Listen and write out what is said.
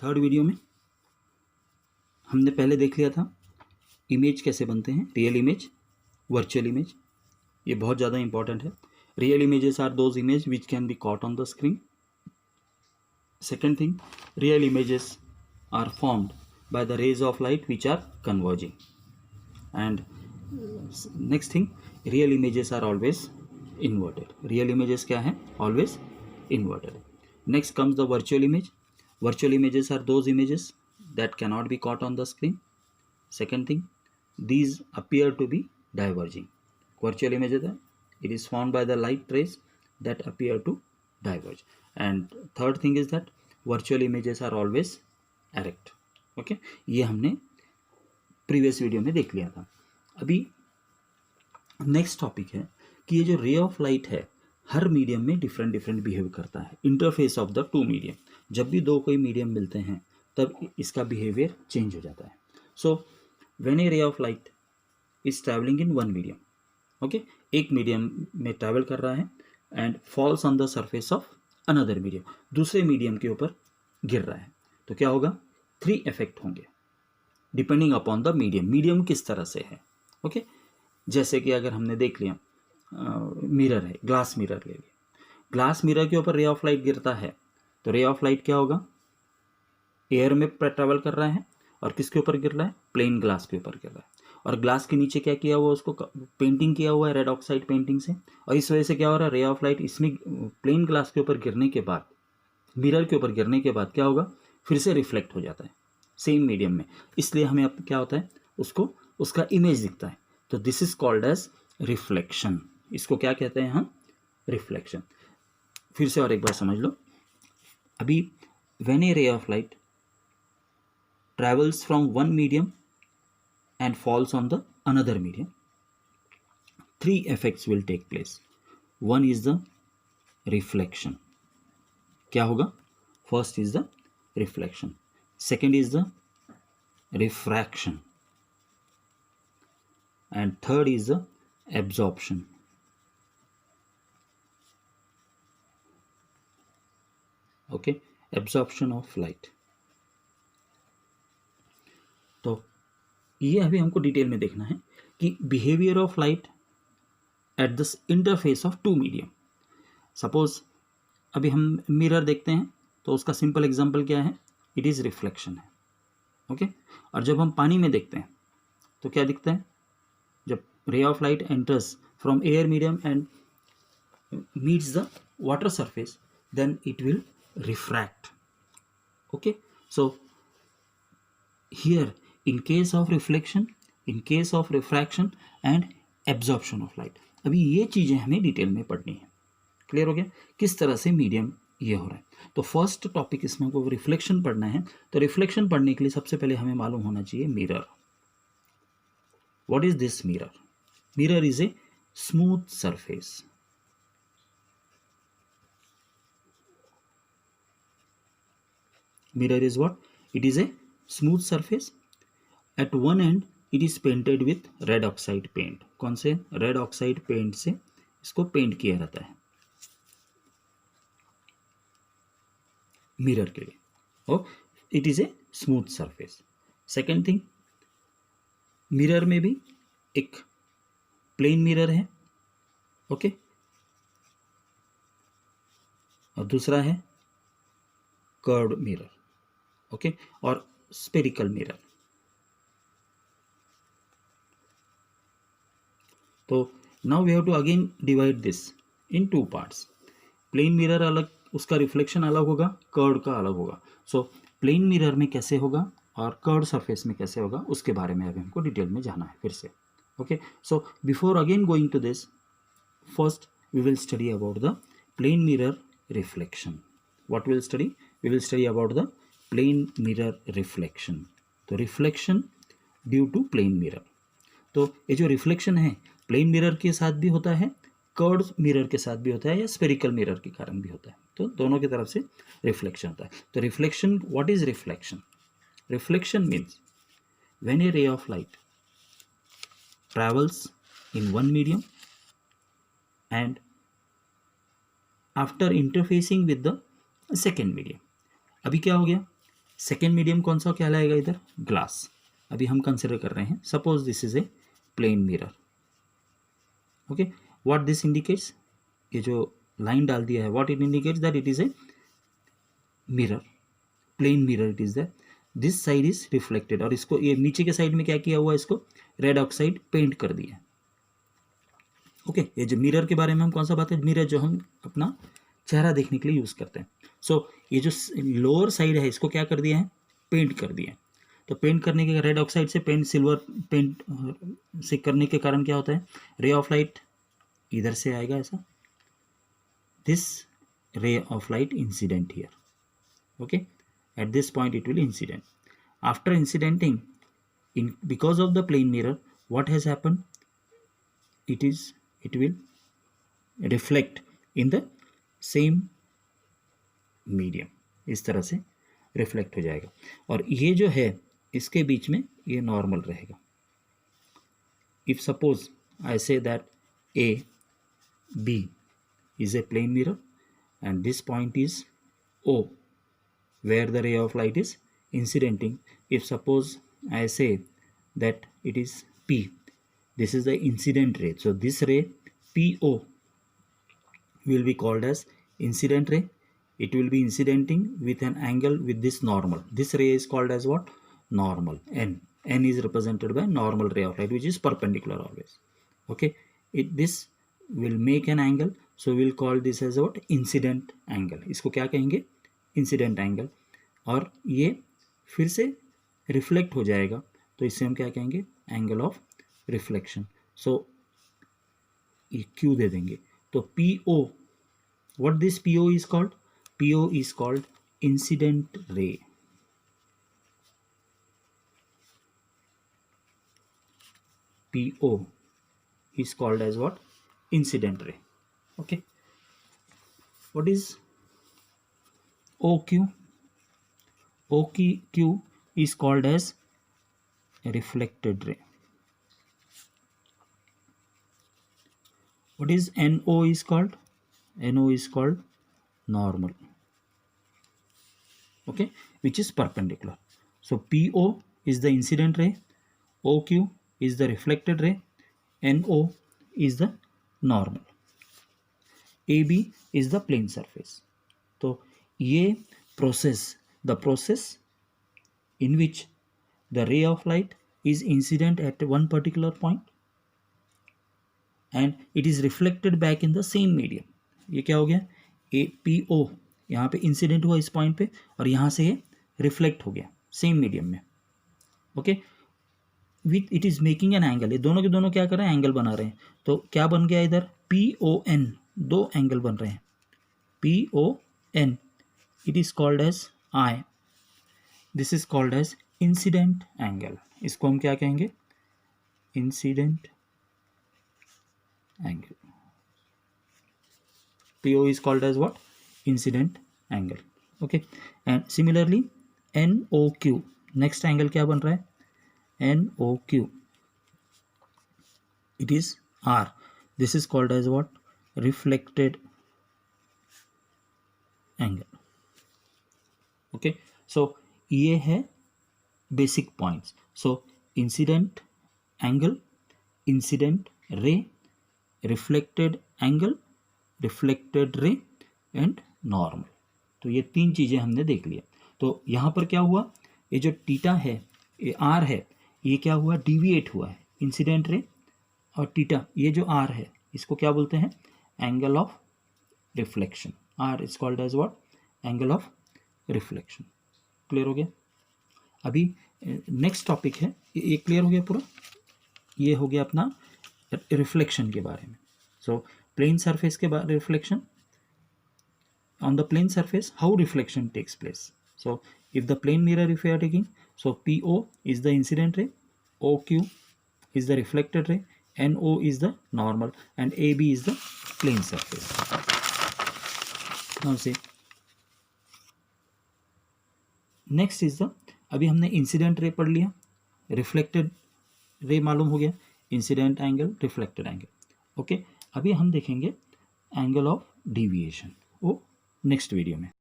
Third video में हमने पहले देख लिया था इमेज कैसे बनते हैं, रियल इमेज, वर्चुअल इमेज। ये बहुत ज़्यादा इंपॉर्टेंट है। Real images are those image which can be caught on the screen. Second thing, real images are formed by the rays of light which are converging. And next thing, real images are always inverted. Real images क्या है? Always inverted. Next comes the virtual image. Virtual images are those images that cannot be caught on the screen. Second thing, these appear to be diverging. Virtual image है, it is formed by the light rays that appear to diverge. And third thing is that virtual images are always erect. Okay, ये हमने previous video में देख लिया था. अभी next topic है कि ये जो रे ऑफ लाइट है हर मीडियम में डिफरेंट बिहेव करता है. Interface of the two medium, जब भी दो कोई मीडियम मिलते हैं तब इसका बिहेवियर चेंज हो जाता है. सो व्हेन ए रे of light is travelling in one medium, okay, एक मीडियम में ट्रैवल कर रहा है and falls on the surface of another medium, दूसरे मीडियम के ऊपर गिर रहा है, तो क्या होगा? 3 इफेक्ट होंगे depending upon the medium. Medium किस तरह से है, ओके. जैसे कि अगर हमने देख लिया मिरर है, ग्लास मिरर ले लिया, ग्लास मिरर के ऊपर रे ऑफ लाइट गिरता है तो रे ऑफ लाइट क्या होगा? एयर में ट्रैवल कर रहा है और किसके ऊपर गिर रहा है? प्लेन ग्लास के ऊपर गिर रहा है. और ग्लास के नीचे क्या किया हुआ, उसको पेंटिंग किया हुआ है रेड ऑक्साइड पेंटिंग से, और इस वजह से क्या हो रहा है? रे ऑफ लाइट इसमें प्लेन ग्लास के ऊपर गिरने के बाद, मिरर के ऊपर गिरने के बाद क्या होगा? फिर से रिफ्लेक्ट हो जाता है सेम मीडियम में, इसलिए हमें अब क्या होता है? उसको उसका इमेज दिखता है. तो this is called as reflection. इसको क्या कहते हैं हम? रिफ्लेक्शन. फिर से और एक बार समझ लो. अभी व्हेन ए रे of light travels from one medium and falls on the another medium, 3 effects will take place. One is the reflection. क्या होगा? First is the reflection. Second is the refraction. And third is the absorption. Okay, absorption of light. तो ये अभी हमको detail में देखना है कि behaviour of light at the interface of two medium. Suppose अभी हम मिरर देखते हैं तो उसका सिंपल एग्जांपल क्या है? इट इज़ रिफ्लेक्शन है, ओके. और जब हम पानी में देखते हैं तो क्या दिखता है? जब ray of light enters from air medium and meets the water surface, then it will refract, okay. So here in case of reflection, in case of refraction and absorption of light, अभी ये चीज़ें हमें detail में पढ़नी है. Clear हो गया किस तरह से मीडियम ये हो रहा है? तो फर्स्ट टॉपिक इसमें को रिफ्लेक्शन पढ़ना है. तो रिफ्लेक्शन पढ़ने के लिए सबसे पहले हमें मालूम होना चाहिए mirror. What is this mirror? Mirror is a smooth surface. Mirror is what? It is a smooth surface. At one end it is painted with red oxide paint. कौन से? रेड ऑक्साइड पेंट से इसको paint किया रहता है mirror के लिए. और it is a smooth surface. Second thing, mirror में भी एक प्लेन मिरर है, ओके, और दूसरा है कर्व्ड मिरर, ओके, और स्फेरिकल मिरर. तो now we have to again divide this in 2 parts. Plane mirror अलग, उसका रिफ्लेक्शन अलग होगा, कर्व का अलग होगा. सो प्लेन मिरर में कैसे होगा और कर्व सरफेस में कैसे होगा उसके बारे में अभी हमको डिटेल में जाना है फिर से, okay. So before again going to this, first we will study about the plane mirror reflection. What will study? We will study about the plane mirror reflection. तो reflection due to plane mirror. तो ये जो reflection है plane mirror के साथ भी होता है, कर्व्ड मिरर के साथ भी होता है, या स्फेरिकल मिरर के कारण भी होता है. तो दोनों की तरफ से रिफ्लेक्शन होता है. तो reflection, what is reflection? Reflection means when ए रे of light travels in one medium and after interfacing with the second medium. अभी क्या हो गया? सेकेंड मीडियम कौन सा कहलाएगा इधर, ग्लास। अभी हम कंसिडर कर रहे हैं, suppose this is a plane mirror, okay, what this indicates, ये जो लाइन डाल दिया है, what it indicates that it is a mirror, plane mirror it is that, this side is reflected, और इसको ये नीचे के साइड में क्या किया हुआ है, इसको रेड ऑक्साइड पेंट कर दिया, ओके। ये जो मिरर के बारे में हम कौन सा बात है, मिरर जो हम अपना चेहरा देखने के लिए यूज करते हैं। सो ये जो लोअर साइड है इसको क्या कर दिया है, पेंट कर दिया है। तो पेंट करने के रेड ऑक्साइड से पेंट, सिल्वर पेंट से करने के कारण क्या होता है, रे ऑफ लाइट इधर से आएगा ऐसा, दिस रे of light incident here, okay, at this point it will incident. After incidenting, in because of the plane mirror, what has happened, it will reflect in the same medium, इस तरह से reflect हो जाएगा, और ये जो है इसके बीच में ये नॉर्मल रहेगा। If suppose I say that A B is a plane mirror and this point is O, where the ray of light is incidenting. If suppose I say that it is P, this is the incident ray, so this ray PO will be called as incident ray. It will be incidenting with an angle with this normal. This ray is called as what, normal. N is represented by normal ray of light, which is perpendicular always, okay. This will make an angle, so we'll call this as what, incident angle. इसको क्या कहेंगे, incident angle, और ये फिर से reflect हो जाएगा, तो इससे हम क्या कहेंगे, एंगल ऑफ रिफ्लेक्शन। सो ये क्यू दे देंगे, तो P O, what this P O is called, P O is called incident ray, P O is called as what, incident ray, okay. What is OQ? OQ is called as reflected ray. What is NO is called? NO is called normal, okay, which is perpendicular. So PO is the incident ray, OQ is the reflected ray, NO is the normal, AB is the plane surface. तो ये process, the process in which the ray of light is incident at one particular point and it is reflected back in the same medium. ये क्या हो गया, APO यहाँ पे incident हुआ इस पॉइंट पे, और यहाँ से ये रिफ्लेक्ट हो गया सेम मीडियम में, okay, with it is making an angle. ये दोनों के दोनों क्या कर रहे हैं, एंगल बना रहे हैं। तो क्या बन गया इधर, PON, दो एंगल बन रहे हैं, PON, it is called as I, this is called as incident angle. इसको हम क्या कहेंगे, incident angle. PO is called as what, incident angle, okay. And similarly NOQ, next angle क्या बन रहा है, NOQ, it is R, this is called as what, reflected angle, okay. So ये है basic points. So incident angle, incident ray, reflected angle, reflected ray and normal. तो ये तीन चीज़ें हमने देख लिया। तो यहाँ पर क्या हुआ, ये जो टीटा है, ये आर है, ये क्या हुआ, डिविएट हुआ है, इंसिडेंट रे और टीटा, ये जो आर है इसको क्या बोलते हैं, angle of reflection. R is called as what, angle of reflection. Clear हो गया। अभी नेक्स्ट टॉपिक है, ये क्लियर हो गया पूरा, ये हो गया अपना रिफ्लेक्शन के बारे में। सो प्लेन सरफेस के बाद reflection, on the plane surface how reflection takes place. So if the plane mirror, if we are taking, so PO is the incident ray, OQ is the reflected ray, NO is the normal, and AB is the plane surface. Now see, next is the, अभी हमने incident ray पढ़ लिया, reflected ray मालूम हो गया, incident angle, reflected angle, okay. अभी हम देखेंगे एंगल ऑफ डिविएशन, वो नेक्स्ट वीडियो में।